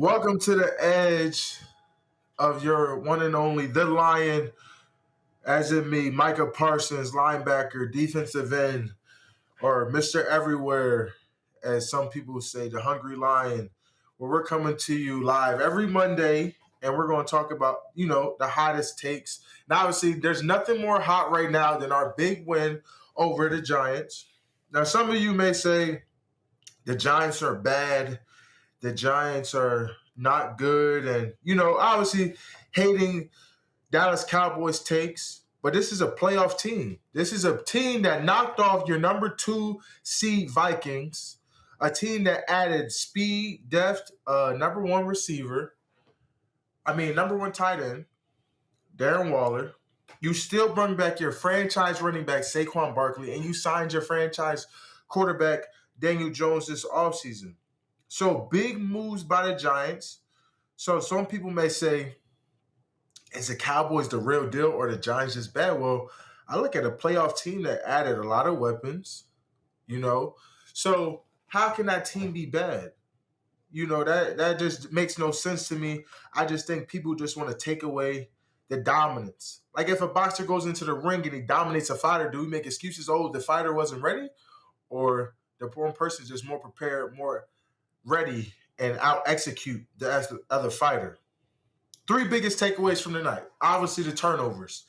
Welcome to the edge of your one and only, the Lion, as in me, Micah Parsons, linebacker, defensive end, or Mr. Everywhere, as some people say, the Hungry Lion, where we're coming to you live every Monday, and we're going to talk about, the hottest takes. Now, obviously, there's nothing more hot right now than our big win over the Giants. Now, some of you may say the Giants are bad. The Giants are not good, and obviously hating Dallas Cowboys takes, but this is a playoff team. This is a team that knocked off your number 2 seed Vikings, a team that added speed, depth, number 1 receiver, number 1 tight end, Darren Waller. You still bring back your franchise running back Saquon Barkley, and you signed your franchise quarterback Daniel Jones this offseason. So big moves by the Giants. So some people may say, is the Cowboys the real deal or the Giants just bad? Well, I look at a playoff team that added a lot of weapons, So how can that team be bad? That just makes no sense to me. I just think people just want to take away the dominance. Like if a boxer goes into the ring and he dominates a fighter, do we make excuses? Oh, the fighter wasn't ready? Or the one person is just more prepared, more ready, and out-execute the other fighter. 3 biggest takeaways from the night. Obviously, the turnovers.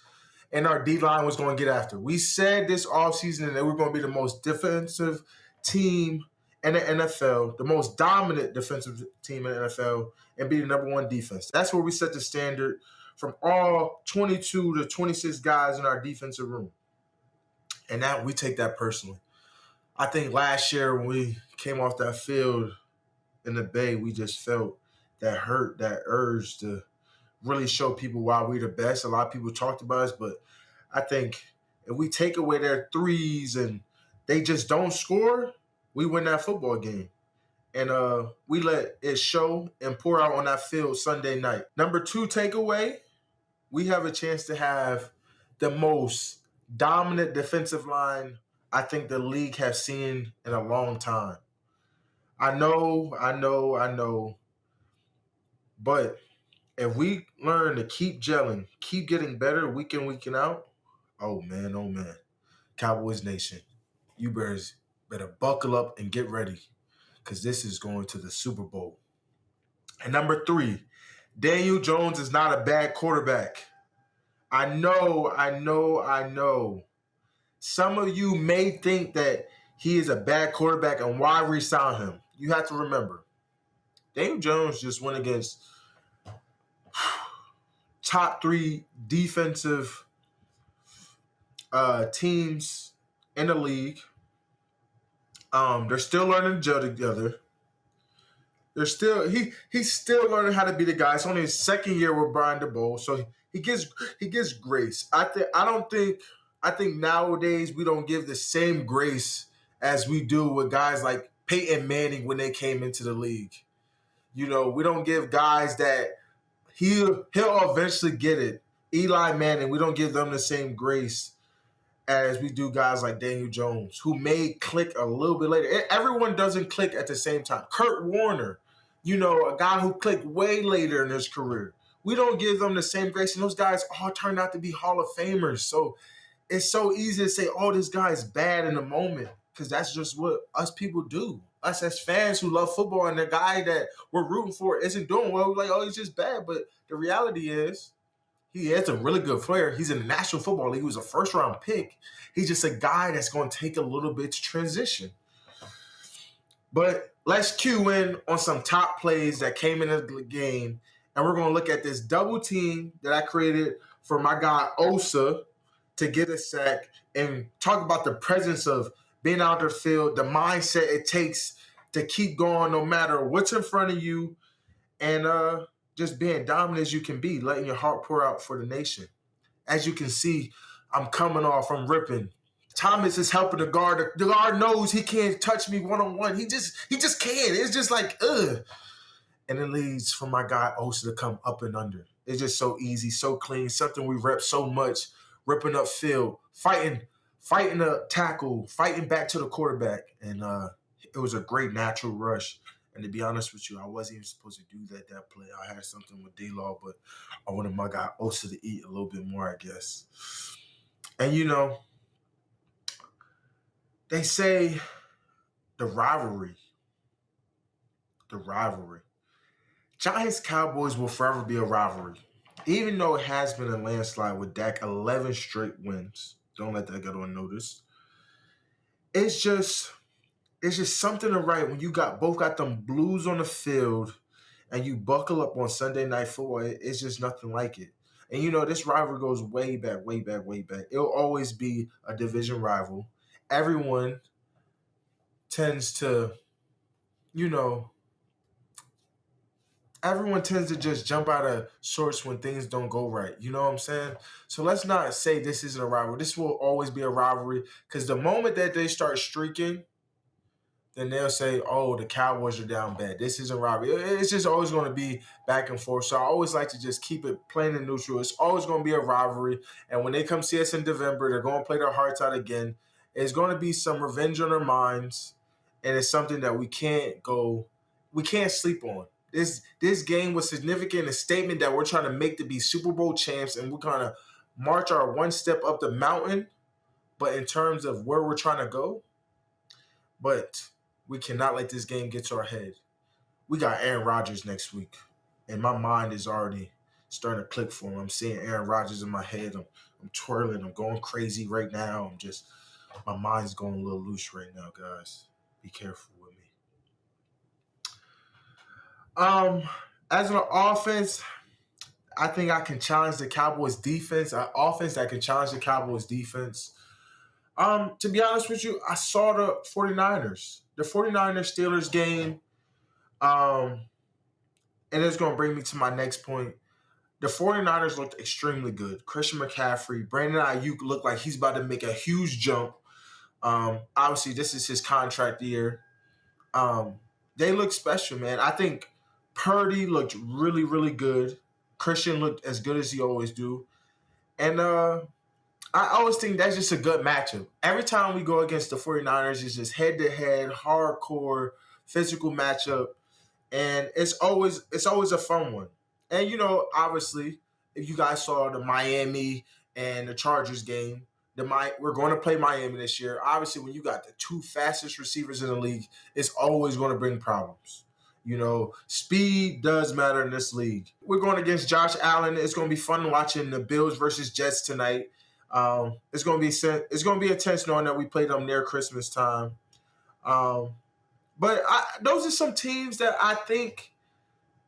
And our D-line was going to get after. We said this offseason that we're going to be the most defensive team in the NFL, the most dominant defensive team in the NFL, and be the number 1 defense. That's where we set the standard from all 22 to 26 guys in our defensive room. And now we take that personally. I think last year when we came off that field in the Bay, we just felt that hurt, that urge to really show people why we're the best. A lot of people talked about us, but I think if we take away their threes and they just don't score, we win that football game. And we let it show and pour out on that field Sunday night. Number 2 takeaway, we have a chance to have the most dominant defensive line I think the league has seen in a long time. I know. But if we learn to keep gelling, keep getting better week in, week out, oh man, Cowboys Nation, you better buckle up and get ready because this is going to the Super Bowl. And number 3, Daniel Jones is not a bad quarterback. I know. Some of you may think that he is a bad quarterback and why re-sign him? You have to remember, Daniel Jones just went against top 3 defensive teams in the league. They're still learning to gel together. He's still learning how to be the guy. It's only his second year with Brian DeBoer, so he gets grace. I think nowadays we don't give the same grace as we do with guys like Peyton Manning when they came into the league. We don't give guys that he'll eventually get it. Eli Manning, we don't give them the same grace as we do guys like Daniel Jones, who may click a little bit later. Everyone doesn't click at the same time. Kurt Warner, a guy who clicked way later in his career. We don't give them the same grace, and those guys all turned out to be Hall of Famers. So it's so easy to say, oh, this guy's bad in the moment, because that's just what us people do. Us as fans who love football, and the guy that we're rooting for isn't doing well, we're like, oh, he's just bad. But the reality is he is a really good player. He's in the National Football League. He was a first-round pick. He's just a guy that's going to take a little bit to transition. But let's cue in on some top plays that came into the game, and we're going to look at this double team that I created for my guy Osa to get a sack and talk about the presence of being out the field, the mindset it takes to keep going no matter what's in front of you, and just being dominant as you can be, letting your heart pour out for the nation. As you can see, I'm coming off from ripping. Thomas is helping the guard. The guard knows he can't touch me one-on-one. He just can't. It's just like, ugh. And it leads for my guy Osa to come up and under. It's just so easy, so clean, something we rep so much, ripping up field, fighting a tackle, fighting back to the quarterback. And it was a great natural rush. And to be honest with you, I wasn't even supposed to do that play. I had something with D-Law, but I wanted my guy Osa to eat a little bit more, I guess. And, they say the rivalry. Giants-Cowboys will forever be a rivalry. Even though it has been a landslide with Dak 11 straight wins. Don't let that go unnoticed. It's just something to write when you both got them Blues on the field and you buckle up on Sunday Night Football. It's just nothing like it. And this rivalry goes way back. It'll always be a division rival. Everyone tends to, just jump out of sorts when things don't go right. You know what I'm saying? So let's not say this isn't a rivalry. This will always be a rivalry because the moment that they start streaking, then they'll say, oh, the Cowboys are down bad. This isn't rivalry. It's just always going to be back and forth. So I always like to just keep it plain and neutral. It's always going to be a rivalry. And when they come see us in November, they're going to play their hearts out again. It's going to be some revenge on their minds. And it's something that we can't sleep on. This game was significant, a statement that we're trying to make to be Super Bowl champs, and we're going to march our one step up the mountain. But in terms of where we're trying to go, but we cannot let this game get to our head. We got Aaron Rodgers next week, and my mind is already starting to click for him. I'm seeing Aaron Rodgers in my head. I'm twirling. I'm going crazy right now. My mind's going a little loose right now, guys. Be careful with me. As an offense, I think I can challenge the Cowboys defense. An offense that can challenge the Cowboys defense. To be honest with you, I saw the 49ers. The 49ers Steelers game. And it's going to bring me to my next point. The 49ers looked extremely good. Christian McCaffrey, Brandon Ayuk looked like he's about to make a huge jump. Obviously, this is his contract year. They look special, man. I think Purdy looked really, really good. Christian looked as good as he always do. And I always think that's just a good matchup. Every time we go against the 49ers, it's just head-to-head, hardcore, physical matchup. And it's always a fun one. And, obviously, if you guys saw the Miami and the Chargers game, we're going to play Miami this year. Obviously, when you got the two fastest receivers in the league, it's always going to bring problems. Speed does matter in this league. We're going against Josh Allen. It's going to be fun watching the Bills versus Jets tonight. It's going to be intense knowing that we played them near Christmas time. But those are some teams that I think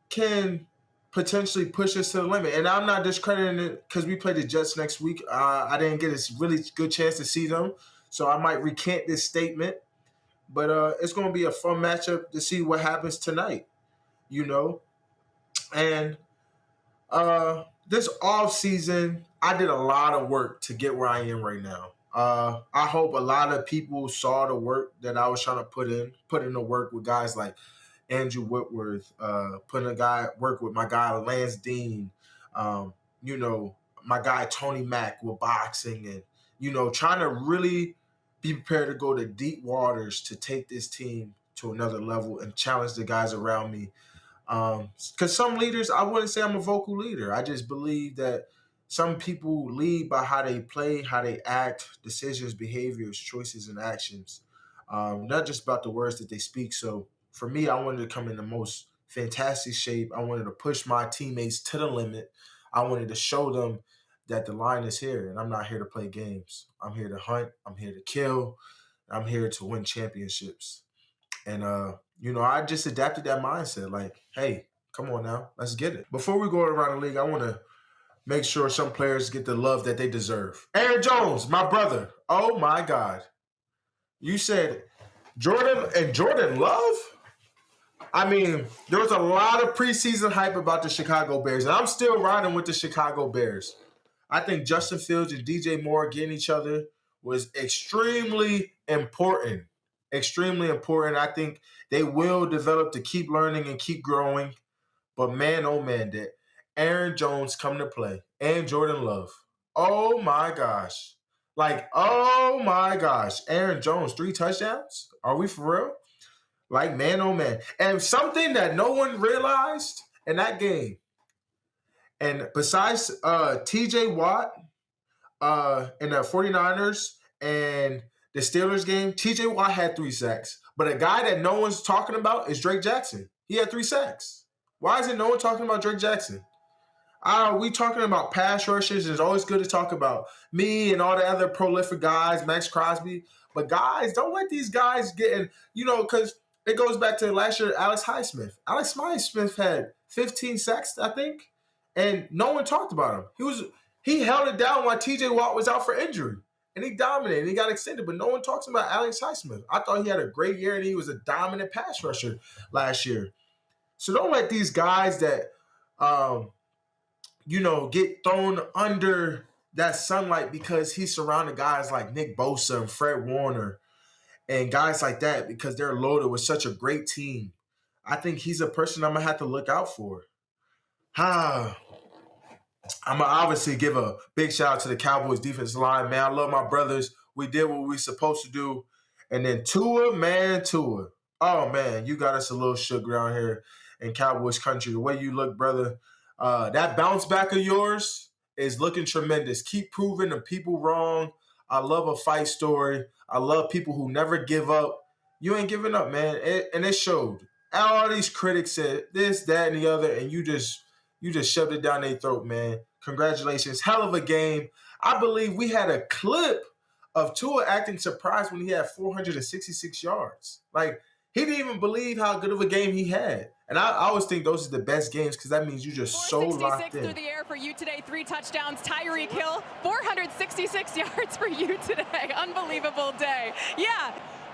can potentially push us to the limit. And I'm not discrediting it because we play the Jets next week. I didn't get a really good chance to see them, so I might recant this statement. But it's going to be a fun matchup to see what happens tonight, And this offseason, I did a lot of work to get where I am right now. I hope a lot of people saw the work that I was trying to put in the work with guys like Andrew Whitworth, work with my guy Lance Dean, my guy Tony Mack with boxing, and trying to really be prepared to go to deep waters to take this team to another level and challenge the guys around me. Because some leaders, I wouldn't say I'm a vocal leader. I just believe that some people lead by how they play, how they act, decisions, behaviors, choices, and actions. Not just about the words that they speak. So for me, I wanted to come in the most fantastic shape. I wanted to push my teammates to the limit. I wanted to show them that the line is here, and I'm not here to play games. I'm here to hunt. I'm here to kill. I'm here to win championships. And, I just adapted that mindset. Like, hey, come on now. Let's get it. Before we go around the league, I want to make sure some players get the love that they deserve. Aaron Jones, my brother. Oh, my God. You said Jordan Love? I mean, there was a lot of preseason hype about the Chicago Bears, and I'm still riding with the Chicago Bears. I think Justin Fields and DJ Moore getting each other was extremely important. Extremely important. I think they will develop to keep learning and keep growing. But man, oh man, that Aaron Jones come to play and Jordan Love. Oh my gosh. Oh my gosh. Aaron Jones, 3 touchdowns? Are we for real? Like man, oh man. And something that no one realized in that game, and besides TJ Watt in the 49ers and the Steelers game, TJ Watt had 3 sacks. But a guy that no one's talking about is Drake Jackson. He had 3 sacks. Why isn't no one talking about Drake Jackson? We talking about pass rushers, and it's always good to talk about me and all the other prolific guys, Max Crosby. But guys, don't let these guys get in, because it goes back to last year, Alex Highsmith. Alex Highsmith had 15 sacks, I think, and no one talked about him. He held it down while TJ Watt was out for injury, and he dominated, and he got extended, but no one talks about Alex Highsmith. I thought he had a great year, and he was a dominant pass rusher last year. So don't let these guys that get thrown under that sunlight because he's surrounded guys like Nick Bosa and Fred Warner and guys like that because they're loaded with such a great team. I think he's a person I'm going to have to look out for. I'm going to obviously give a big shout out to the Cowboys defensive line. Man, I love my brothers. We did what we were supposed to do. And then Tua. Oh, man, you got us a little shook around here in Cowboys country. The way you look, brother. That bounce back of yours is looking tremendous. Keep proving the people wrong. I love a fight story. I love people who never give up. You ain't giving up, man. And it showed. All these critics said this, that, and the other, and you just shoved it down their throat, man. Congratulations. Hell of a game. I believe we had a clip of Tua acting surprised when he had 466 yards. Like, he didn't even believe how good of a game he had. And I always think those are the best games because that means you're just so locked in. Through the air for you today, 3 touchdowns. Tyreek Hill, 466 yards for you today. Unbelievable day. Yeah.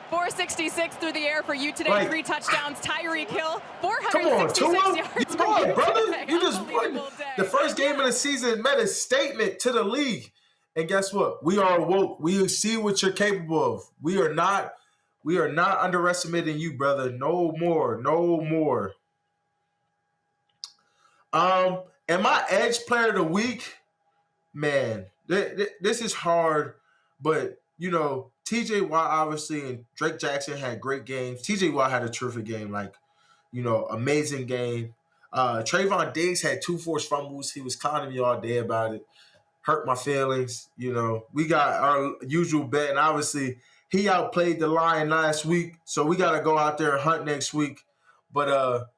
466 through the air for you today, 3 touchdowns. Tyreek Hill, 466 yards for you today. You just won. The first game of the season made a statement to the league. And guess what? We are woke. We see what you're capable of. We are not underestimating you, brother. No more. And my edge player of the week, man, this is hard, but TJ Watt obviously and Drake Jackson had great games. TJ Watt had a terrific game, amazing game. Trayvon Diggs had 2 forced fumbles. He was clowning me all day about it. Hurt my feelings. We got our usual bet, and obviously he outplayed the Lion last week, so we got to go out there and hunt next week. But,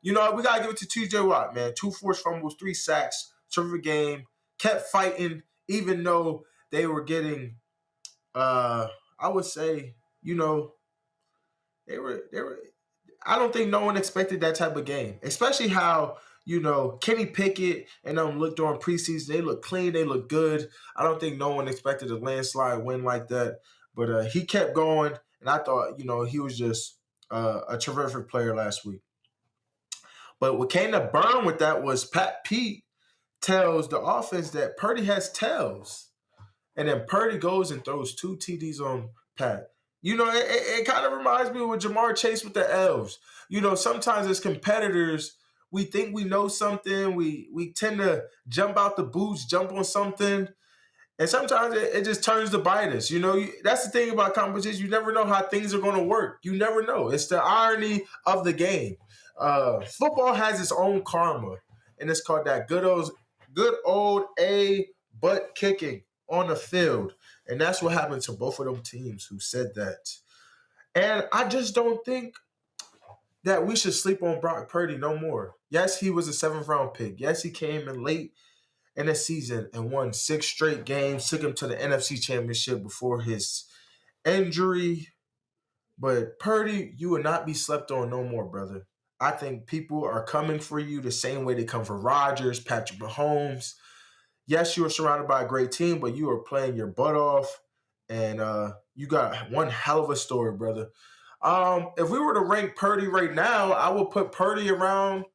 we got to give it to TJ Watt, man. 2 forced fumbles, 3 sacks, terrific game. Kept fighting, even though they were getting, I would say, they were. I don't think no one expected that type of game, especially how, Kenny Pickett and them looked during preseason. They look clean. They look good. I don't think no one expected a landslide win like that. But he kept going, and I thought, he was just a terrific player last week. But what came to burn with that was Pat Pete tells the offense that Purdy has tails. And then Purdy goes and throws 2 TDs on Pat. It kind of reminds me of Jamar Chase with the Elves. Sometimes as competitors, we think we know something. We tend to jump out the boots, jump on something. And sometimes it just turns to bite us. That's the thing about competition. You never know how things are going to work. You never know. It's the irony of the game. Football has its own karma, and it's called that good old A butt kicking on the field. And that's what happened to both of them teams who said that. And I just don't think that we should sleep on Brock Purdy no more. Yes, he was a 7th-round pick. Yes, he came in late in the season and won 6 straight games, took him to the NFC Championship before his injury. But Purdy, you will not be slept on no more, brother. I think people are coming for you the same way they come for Rodgers, Patrick Mahomes. Yes, you are surrounded by a great team, but you are playing your butt off, and you got one hell of a story, brother. If we were to rank Purdy right now, I would put Purdy around.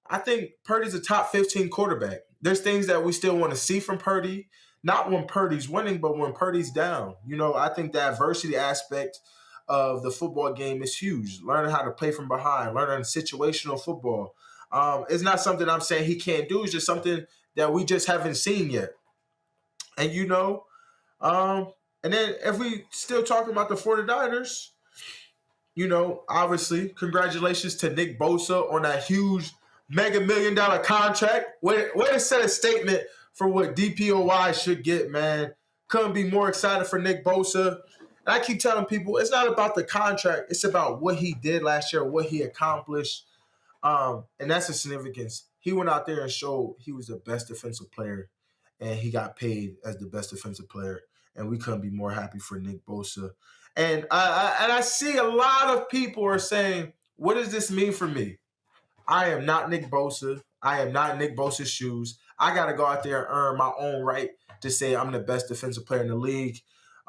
I think Purdy's a top 15 quarterback. There's things that we still want to see from Purdy, not when Purdy's winning, but when Purdy's down. I think the adversity aspect of the football game is huge. Learning how to play from behind, learning situational football. It's not something I'm saying he can't do. It's just something that we just haven't seen yet. And and then if we still talking about the 49ers, Obviously, congratulations to Nick Bosa on that huge mega $1 million contract. Way to set a statement for what DPOY should get, man. Couldn't be more excited for Nick Bosa. And I keep telling people, it's not about the contract. It's about what he did last year, what he accomplished. And that's the significance. He went out there and showed he was the best defensive player, and he got paid as the best defensive player. And we couldn't be more happy for Nick Bosa. And I see a lot of people are saying, what does this mean for me? I am not Nick Bosa. I am not in Nick Bosa's shoes. I got to go out there and earn my own right to say I'm the best defensive player in the league.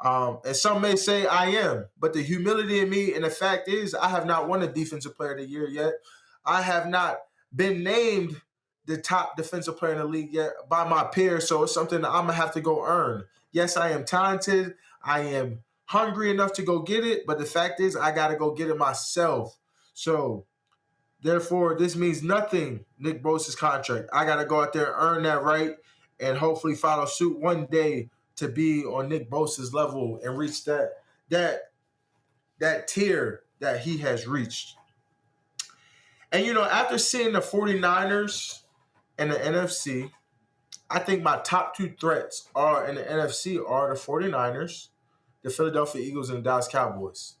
And some may say I am. But the humility in me, and the fact is, I have not won a Defensive Player of the Year yet. I have not been named the top defensive player in the league yet by my peers, so it's something that I'm going to have to go earn. Yes, I am talented. I am hungry enough to go get it, but the fact is I got to go get it myself. So, therefore, this means nothing, Nick Bosa's contract. I got to go out there and earn that right and hopefully follow suit one day to be on Nick Bosa's level and reach that tier that he has reached. And, after seeing the 49ers and the NFC, I think my top two threats are in the NFC are the 49ers, the Philadelphia Eagles, and the Dallas Cowboys.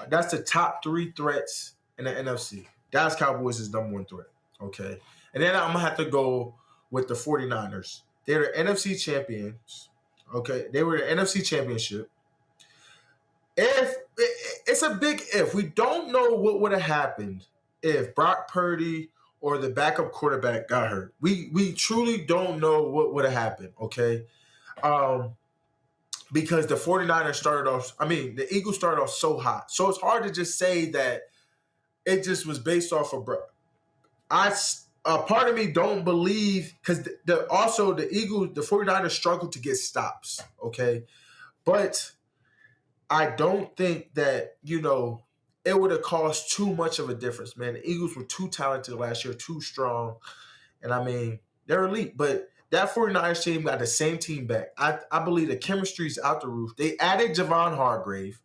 That's the top three threats in the NFC. Dallas Cowboys is number one threat, okay? And then I'm going to have to go with the 49ers. They're the NFC champions, okay? They were the NFC championship. It's a big if. We don't know what would have happened if Brock Purdy or the backup quarterback got hurt. We truly don't know what would have happened, okay? Because the 49ers the Eagles started off so hot. So it's hard to just say that it just was based off of Brock. Part of me don't believe, because the 49ers struggled to get stops, okay? But I don't think that, it would have caused too much of a difference, man. The Eagles were too talented last year, too strong. And, they're elite. But that 49ers team got the same team back. I believe the chemistry's out the roof. They added Javon Hargrave,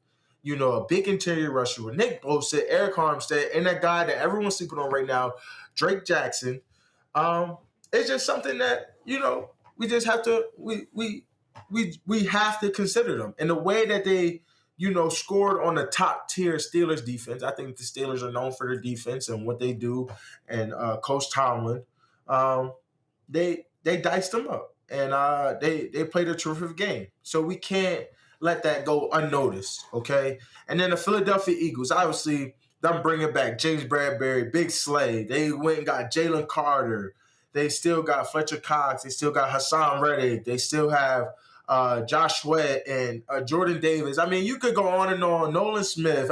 a big interior rusher with Nick Bosa, Eric Armstead, and that guy that everyone's sleeping on right now, Drake Jackson. It's just something that, we just have to we have to consider them. And the way that they scored on the top tier Steelers defense. I think the Steelers are known for their defense and what they do. And Coach Tomlin, they diced them up. And they played a terrific game. So we can't let that go unnoticed, okay? And then the Philadelphia Eagles, obviously, them bringing back James Bradbury, Big Slay. They went and got Jalen Carter. They still got Fletcher Cox. They still got Hassan Reddick. They still have Josh Sweat and Jordan Davis. You could go on and on. Nolan Smith.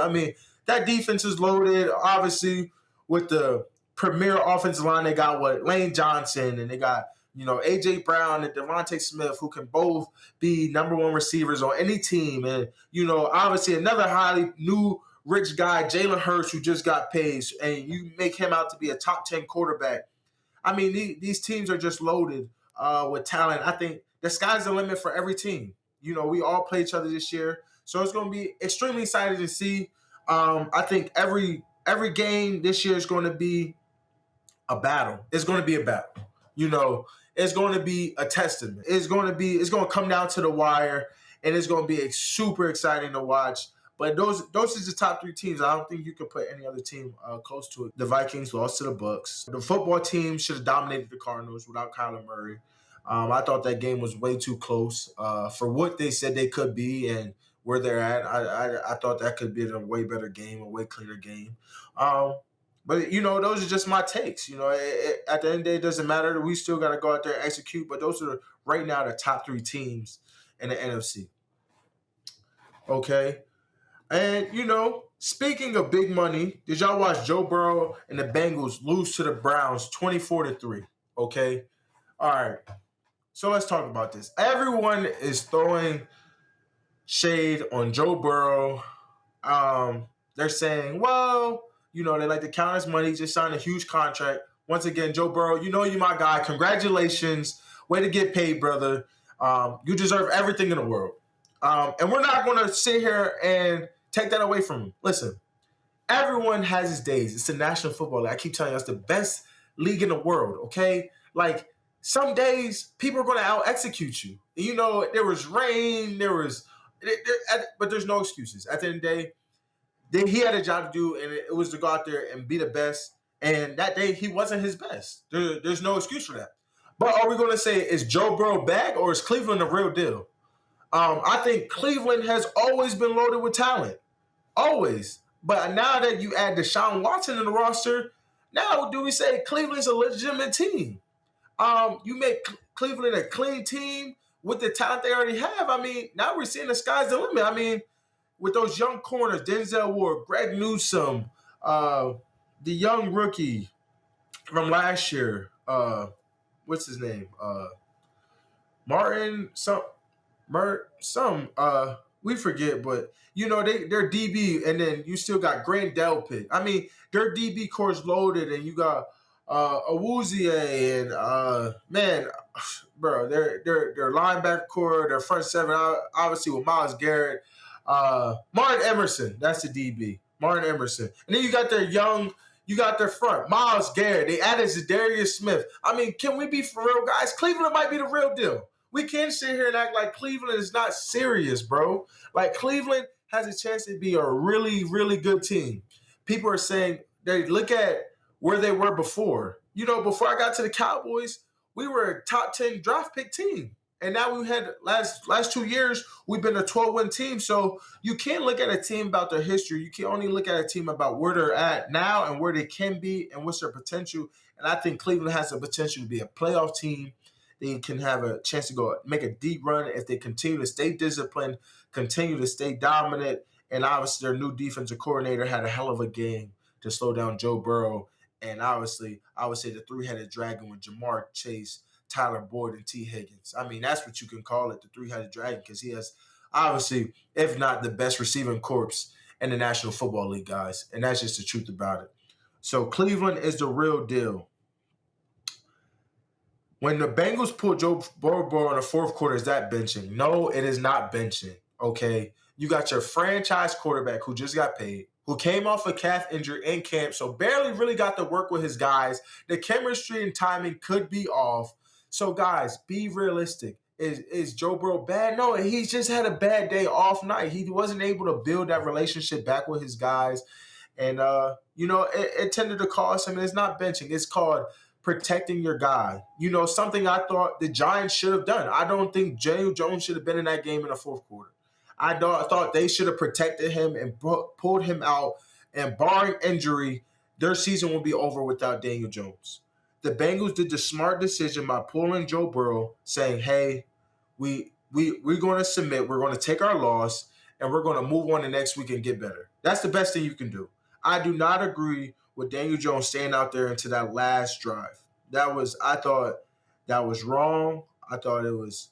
That defense is loaded. Obviously, with the premier offensive line, they got Lane Johnson, and they got A.J. Brown and Devontae Smith, who can both be number one receivers on any team. And obviously another highly new rich guy, Jalen Hurts, who just got paid, and you make him out to be a top 10 quarterback. These teams are just loaded with talent. I think the sky's the limit for every team. We all play each other this year. So it's going to be extremely exciting to see. I think every game this year is going to be a battle. It's going to be a battle. It's going to be a testament. It's going to come down to the wire, and it's going to be super exciting to watch. But those are the top three teams. I don't think you could put any other team close to it. The Vikings lost to the Bucs. The football team should have dominated the Cardinals without Kyler Murray. I thought that game was way too close for what they said they could be and where they're at. I thought that could be a way better game, a way cleaner game. But, those are just my takes. At the end of the day, it doesn't matter. We still got to go out there and execute. But those are right now the top three teams in the NFC. Okay? And, speaking of big money, did y'all watch Joe Burrow and the Bengals lose to the Browns 24-3? Okay? All right. So let's talk about this. Everyone is throwing shade on Joe Burrow. They're saying, well, they like to count his money. He just signed a huge contract. Once again, Joe Burrow, you're my guy. Congratulations. Way to get paid, brother. You deserve everything in the world. And we're not going to sit here and take that away from him. Listen, everyone has his days. It's the National Football League. I keep telling you, it's the best league in the world, okay? Like, some days, people are going to out-execute you. You know, there was rain, but there's no excuses. At the end of the day, he had a job to do, and it was to go out there and be the best. And that day, he wasn't his best. There's no excuse for that. But are we going to say, is Joe Burrow back, or is Cleveland the real deal? I think Cleveland has always been loaded with talent. Always. But now that you add Deshaun Watson in the roster, now do we say Cleveland's a legitimate team? You make Cleveland a clean team with the talent they already have. I mean, now we're seeing the sky's the limit. I mean, with those young corners, Denzel Ward, Greg Newsome, the young rookie from last year, what's his name? Martin, we forget, but you know, they're DB, and then you still got Grant Delpit. I mean, their DB core's loaded, and you got Awuzie and man, bro, their linebacker core, their front seven, obviously with Myles Garrett, Martin Emerson, that's the DB, Martin Emerson, and then you got their front, Myles Garrett. They added Zadarius Smith. I mean, can we be for real, guys? Cleveland might be the real deal. We can't sit here and act like Cleveland is not serious, bro. Like, Cleveland has a chance to be a really, really good team. People are saying they look at where they were before. You know, before I got to the Cowboys, we were a top 10 draft pick team. And now we've had last 2 years, we've been a 12-win team. So you can't look at a team about their history. You can only look at a team about where they're at now and where they can be and what's their potential. And I think Cleveland has the potential to be a playoff team. They can have a chance to go make a deep run if they continue to stay disciplined, continue to stay dominant. And obviously their new defensive coordinator had a hell of a game to slow down Joe Burrow. And obviously, I would say the three-headed dragon with Jamar Chase, Tyler Boyd, and T. Higgins. I mean, that's what you can call it, the three-headed dragon, because he has, obviously, if not the best receiving corps in the National Football League, guys. And that's just the truth about it. So Cleveland is the real deal. When the Bengals pull Joe Burrow in the fourth quarter, is that benching? No, it is not benching, okay? You got your franchise quarterback who just got paid, who came off a calf injury in camp, so barely really got to work with his guys. The chemistry and timing could be off. So, guys, be realistic. Is Joe Burrow bad? No, he just had a bad day off night. He wasn't able to build that relationship back with his guys. And, you know, it tended to cost him. It's not benching. It's called protecting your guy. You know, something I thought the Giants should have done. I don't think Daniel Jones should have been in that game in the fourth quarter. I thought they should have protected him and pulled him out. And barring injury, their season will be over without Daniel Jones. The Bengals did the smart decision by pulling Joe Burrow, saying, hey, we're going to submit. We're going to take our loss, and we're going to move on the next week and get better. That's the best thing you can do. I do not agree with Daniel Jones staying out there into that last drive. I thought that was wrong. I thought it was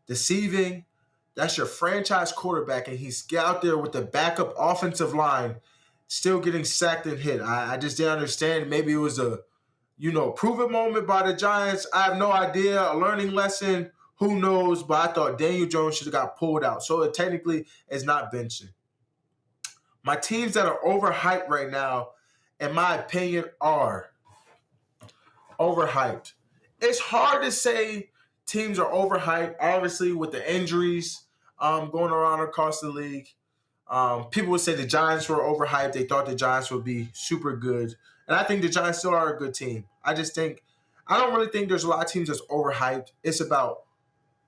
deceiving. That's your franchise quarterback, and he's out there with the backup offensive line still getting sacked and hit. I just didn't understand. Maybe it was a, prove-it moment by the Giants. I have no idea. A learning lesson. Who knows? But I thought Daniel Jones should have got pulled out. So it technically is not benching. My teams that are overhyped right now, in my opinion, are overhyped. It's hard to say teams are overhyped, obviously, with the injuries going around across the league. People would say the Giants were overhyped. They thought the Giants would be super good. And I think the Giants still are a good team. I don't really think there's a lot of teams that's overhyped. It's about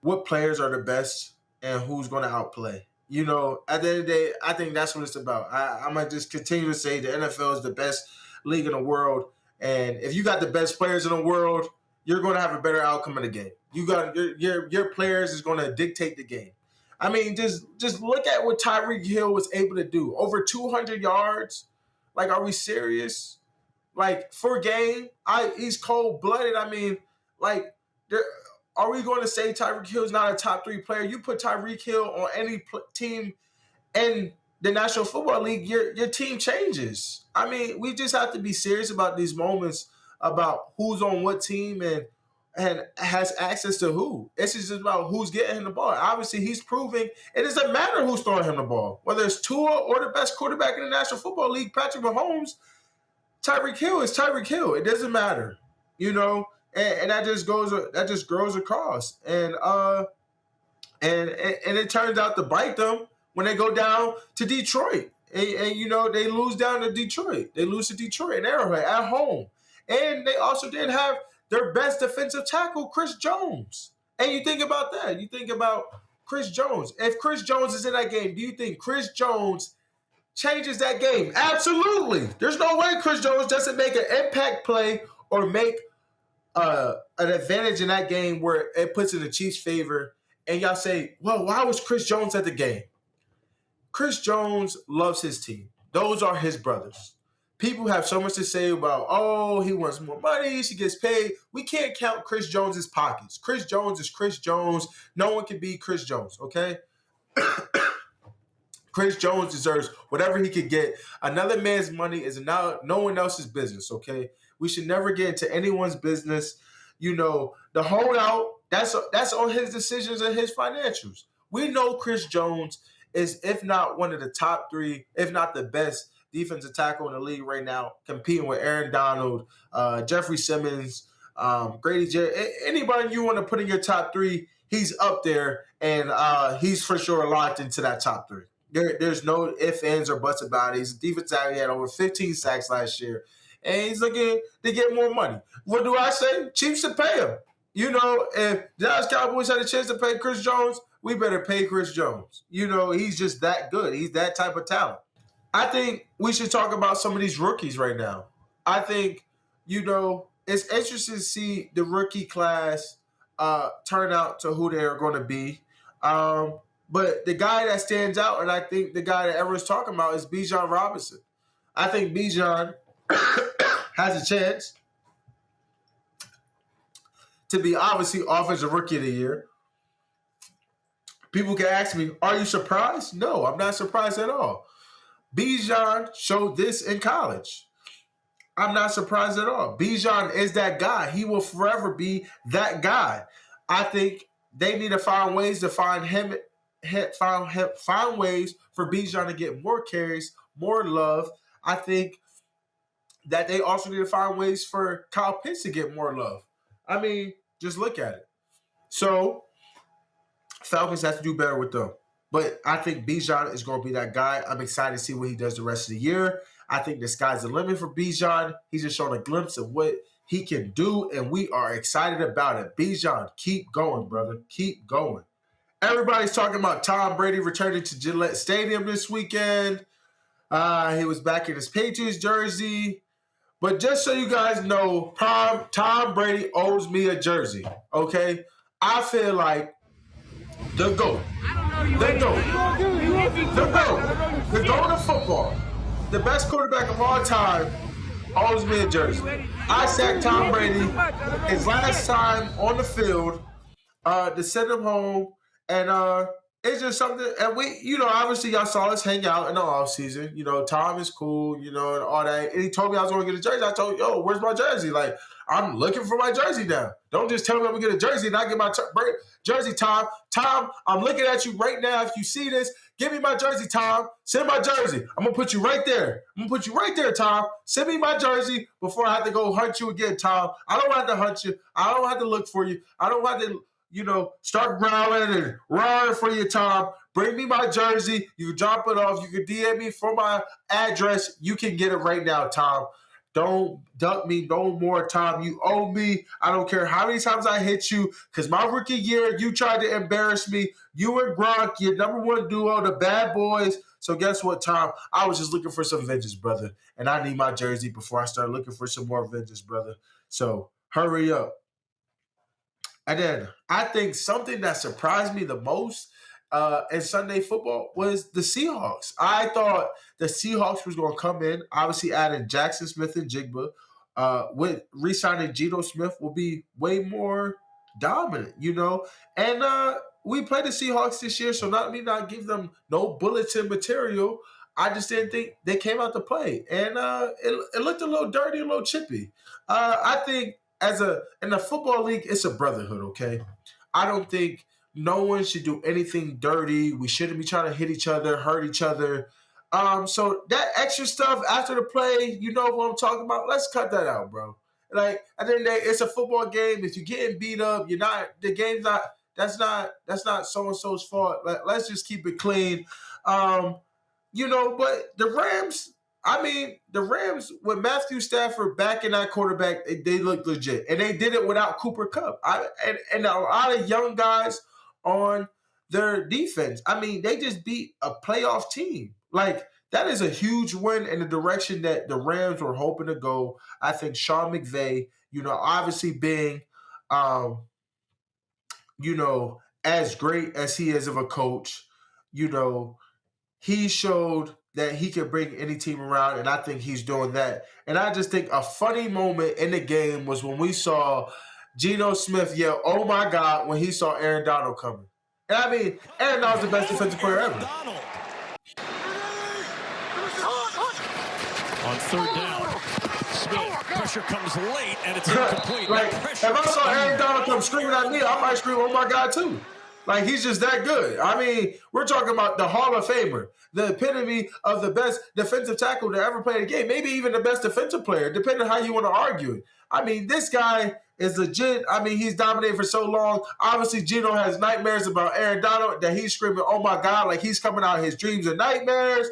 what players are the best and who's going to outplay. You know, at the end of the day, I think that's what it's about. I'm going to just continue to say the NFL is the best league in the world. And if you got the best players in the world, you're going to have a better outcome in the game. You got your players is going to dictate the game. I mean, just look at what Tyreek Hill was able to do. Over 200 yards. Like, are we serious? Like, for a game, he's cold-blooded. I mean, like, are we going to say Tyreek Hill is not a top 3 player? You put Tyreek Hill on any team in the National Football League, your team changes. I mean, we just have to be serious about these moments, about who's on what team and and has access to who. It's just about who's getting him the ball. Obviously, he's proving it doesn't matter who's throwing him the ball. Whether it's Tua or the best quarterback in the National Football League, Patrick Mahomes, Tyreek Hill is Tyreek Hill. It doesn't matter, and that just grows across. And it turns out to bite them when they go down to Detroit. And they lose down to Detroit. They lose to Detroit and Arrowhead at home. And they also did have their best defensive tackle, Chris Jones. And you think about that. You think about Chris Jones. If Chris Jones is in that game, do you think Chris Jones changes that game? Absolutely. There's no way Chris Jones doesn't make an impact play or make an advantage in that game where it puts in the Chiefs' favor. And y'all say, well, why was Chris Jones at the game? Chris Jones loves his team. Those are his brothers. People have so much to say about, he wants more money, she gets paid. We can't count Chris Jones's pockets. Chris Jones is Chris Jones. No one can beat Chris Jones, okay? Chris Jones deserves whatever he could get. Another man's money is no one else's business, okay? We should never get into anyone's business. The holdout, that's on his decisions and his financials. We know Chris Jones is, if not one of the top 3, if not the best defensive tackle in the league right now, competing with Aaron Donald, Jeffrey Simmons, Grady Jarrett. Anybody you want to put in your top 3, he's up there, and he's for sure locked into that top 3. There's no ifs, ands, or buts about it. He's a defensive tackle. He had over 15 sacks last year, and he's looking to get more money. What do I say? Chiefs should pay him. If Dallas Cowboys had a chance to pay Chris Jones, we better pay Chris Jones. He's just that good. He's that type of talent. I think we should talk about some of these rookies right now. I think, it's interesting to see the rookie class turn out to who they are going to be. But the guy that stands out, and I think the guy that everyone's talking about, is Bijan Robinson. I think Bijan has a chance to be obviously Offensive Rookie of the Year. People can ask me, are you surprised? No, I'm not surprised at all. Bijan showed this in college. I'm not surprised at all. Bijan is that guy. He will forever be that guy. I think they need to find ways to find ways for Bijan to get more carries, more love. I think that they also need to find ways for Kyle Pitts to get more love. I mean, just look at it. So, Falcons have to do better with them. But I think Bijan is going to be that guy. I'm excited to see what he does the rest of the year. I think the sky's the limit for Bijan. He's just showing a glimpse of what he can do, and we are excited about it. Bijan, keep going, brother. Keep going. Everybody's talking about Tom Brady returning to Gillette Stadium this weekend. He was back in his Patriots jersey. But just so you guys know, Tom Brady owes me a jersey, okay? I feel like the GOAT. The GOAT of football. The best quarterback of all time owes me a jersey. I sacked Tom Brady his last time on the field to send him home. And it's just something, and we, obviously y'all saw us hang out in the offseason. Tom is cool, and all that. And he told me I was going to get a jersey. I told him, yo, where's my jersey? Like, I'm looking for my jersey now. Don't just tell me I'm going to get a jersey and I get my jersey, Tom. Tom, I'm looking at you right now. If you see this, give me my jersey, Tom. Send my jersey. I'm going to put you right there. Tom. Send me my jersey before I have to go hunt you again, Tom. I don't have to hunt you. I don't have to look for you. I don't have to start growling and roaring for you, Tom. Bring me my jersey. You can drop it off. You can DM me for my address. You can get it right now, Tom. Don't duck me no more, Tom. You owe me. I don't care how many times I hit you, because my rookie year, you tried to embarrass me. You and Gronk, your number one duo, the bad boys. So guess what, Tom? I was just looking for some vengeance, brother. And I need my jersey before I start looking for some more vengeance, brother. So hurry up. And then I think something that surprised me the most in Sunday football was the Seahawks. I thought the Seahawks was going to come in, obviously adding Jackson Smith and Jigba. With re-signing Geno Smith will be way more dominant, And we played the Seahawks this year, so not give them no bulletin material. I just didn't think they came out to play. And it looked a little dirty, a little chippy. I think in the football league, it's a brotherhood, okay? I don't think no one should do anything dirty. We shouldn't be trying to hit each other, hurt each other. So that extra stuff after the play, you know what I'm talking about? Let's cut that out, bro. Like, at the end of the day, it's a football game. If you're getting beat up, the game's not, that's not so-and-so's fault. Let's just keep it clean. But the Rams with Matthew Stafford back in that quarterback, they look legit. And they did it without Cooper Kupp. And a lot of young guys on their defense. I mean, they just beat a playoff team. Like, that is a huge win in the direction that the Rams were hoping to go. I think Sean McVay, obviously being, as great as he is of a coach, he showed that he can bring any team around, and I think he's doing that. And I just think a funny moment in the game was when we saw Geno Smith yell, "Oh my God," when he saw Aaron Donald coming. And I mean, Aaron Donald's the best defensive player ever. On third down, Smith, pressure comes late, and it's incomplete. If I saw Aaron Donald come screaming at me, I might scream, "Oh my God," too. Like, he's just that good. I mean, we're talking about the Hall of Famer, the epitome of the best defensive tackle to ever play the game, maybe even the best defensive player, depending on how you want to argue it. I mean, this guy is legit. I mean, he's dominated for so long. Obviously, Geno has nightmares about Aaron Donald that he's screaming, "Oh my God," like he's coming out of his dreams and nightmares.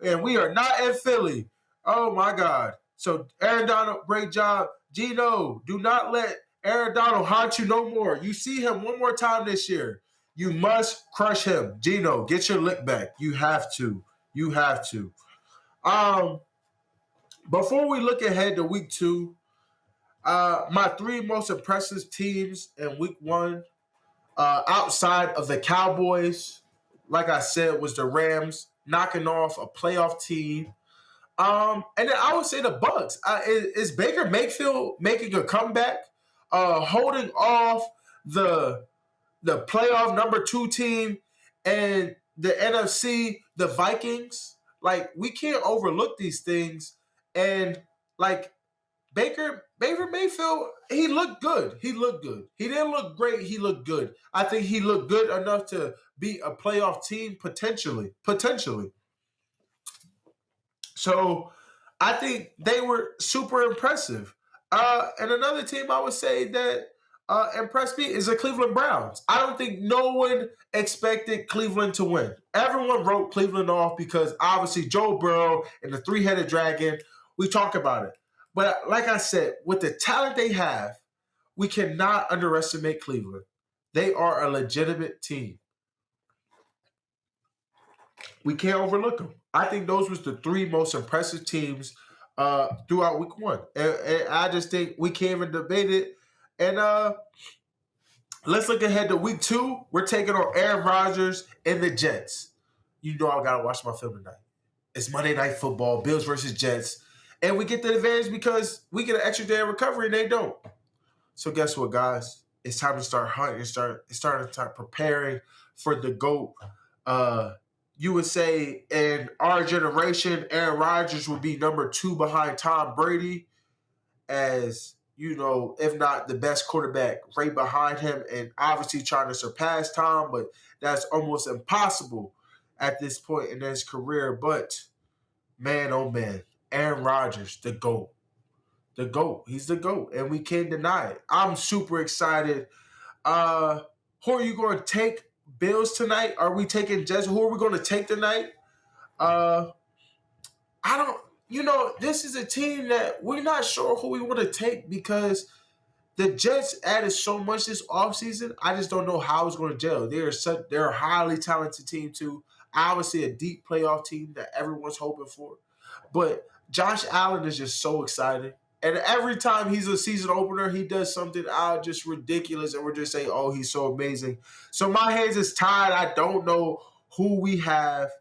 And we are not in Philly. Oh my God. So, Aaron Donald, great job. Geno, do not let Aaron Donald haunt you no more. You see him one more time this year, you must crush him. Geno, get your lick back. You have to. You have to. Before we look ahead to week 2, my 3 most impressive teams in week 1, outside of the Cowboys, like I said, was the Rams knocking off a playoff team. And then I would say the Bucks. Is Baker Mayfield making a comeback, holding off the playoff number 2 team and the NFC, the Vikings? Like, we can't overlook these things. And like Baker Mayfield, he looked good. He looked good. He didn't look great. He looked good. I think he looked good enough to be a playoff team potentially. So I think they were super impressive. And another team I would say that impressed me is the Cleveland Browns. I don't think no one expected Cleveland to win. Everyone wrote Cleveland off because obviously Joe Burrow and the 3-headed dragon, we talk about it. But like I said, with the talent they have, we cannot underestimate Cleveland. They are a legitimate team. We can't overlook them. I think those was the 3 most impressive teams throughout week 1. And I just think we can't even debate it. And let's look ahead to week 2. We're taking on Aaron Rodgers and the Jets. You know I got to watch my film tonight. It's Monday Night Football, Bills versus Jets. And we get the advantage because we get an extra day of recovery and they don't. So guess what, guys? It's time to start hunting. It's time to start preparing for the GOAT. You would say in our generation, Aaron Rodgers would be number 2 behind Tom Brady as, if not the best quarterback, right behind him, and obviously trying to surpass Tom, but that's almost impossible at this point in his career. But, man, oh man, Aaron Rodgers, the GOAT. The GOAT. He's the GOAT, and we can't deny it. I'm super excited. Who are you going to take? Bills tonight? Are we taking Jets? Who are we going to take tonight? This is a team that we're not sure who we want to take because the Jets added so much this offseason. I just don't know how it's going to gel. They're a highly talented team too. Obviously a deep playoff team that everyone's hoping for. But Josh Allen is just so exciting. And every time he's a season opener, he does something just ridiculous, and we're just saying, oh, he's so amazing. So my hands is tied. I don't know who we have.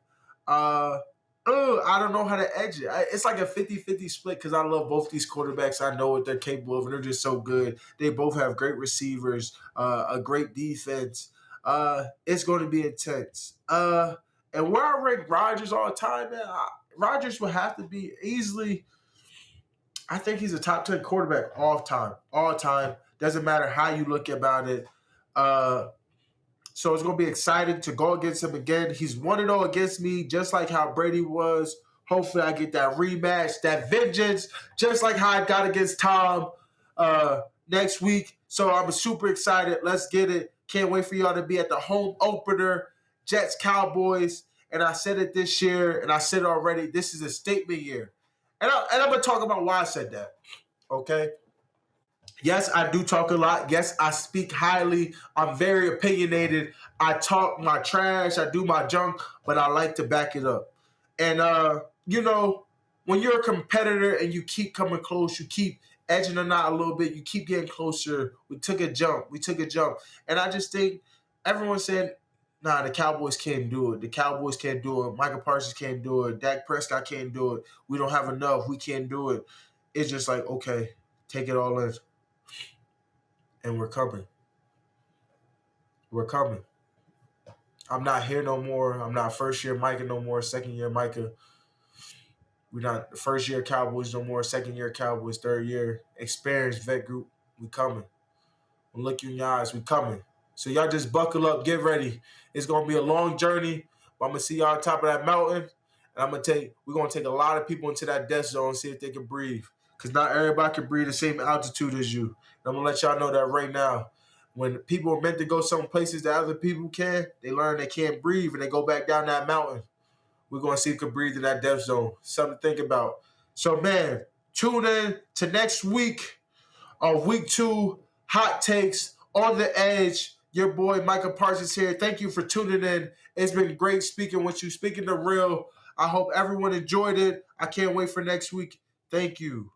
I don't know how to edge it. It's like a 50-50 split because I love both these quarterbacks. I know what they're capable of, and they're just so good. They both have great receivers, a great defense. It's going to be intense. And where I rank Rodgers all the time, man, Rodgers would have to be easily I think he's a top 10 quarterback all time. Doesn't matter how you look about it. So it's going to be exciting to go against him again. He's 1-0 against me, just like how Brady was. Hopefully I get that rematch, that vengeance, just like how I got against Tom next week. So I'm super excited. Let's get it. Can't wait for y'all to be at the home opener, Jets-Cowboys. And I said it this year, and I said it already, this is a statement year. And I'm going to talk about why I said that, okay? Yes, I do talk a lot. Yes, I speak highly. I'm very opinionated. I talk my trash. I do my junk, but I like to back it up. And, when you're a competitor and you keep coming close, you keep edging the knot a little bit, you keep getting closer. We took a jump. And I just think everyone's saying, nah, the Cowboys can't do it. The Cowboys can't do it. Micah Parsons can't do it. Dak Prescott can't do it. We don't have enough. We can't do it. It's just like, okay, take it all in. And we're coming. We're coming. I'm not here no more. I'm not first-year Micah no more, second-year Micah. We're not first-year Cowboys no more, second-year Cowboys, third-year experienced vet group. We coming. We'll look you in your eyes. We coming. So y'all just buckle up. Get ready. It's going to be a long journey, but I'm going to see y'all on top of that mountain, and we're going to take a lot of people into that death zone and see if they can breathe, because not everybody can breathe the same altitude as you. And I'm going to let y'all know that right now. When people are meant to go some places that other people can, they learn they can't breathe and they go back down that mountain. We're going to see if we can breathe in that death zone. Something to think about. So, man, tune in to next week on week 2, Hot Takes on the Edge. Your boy Micah Parsons here. Thank you for tuning in. It's been great speaking with you, speaking the real. I hope everyone enjoyed it. I can't wait for next week. Thank you.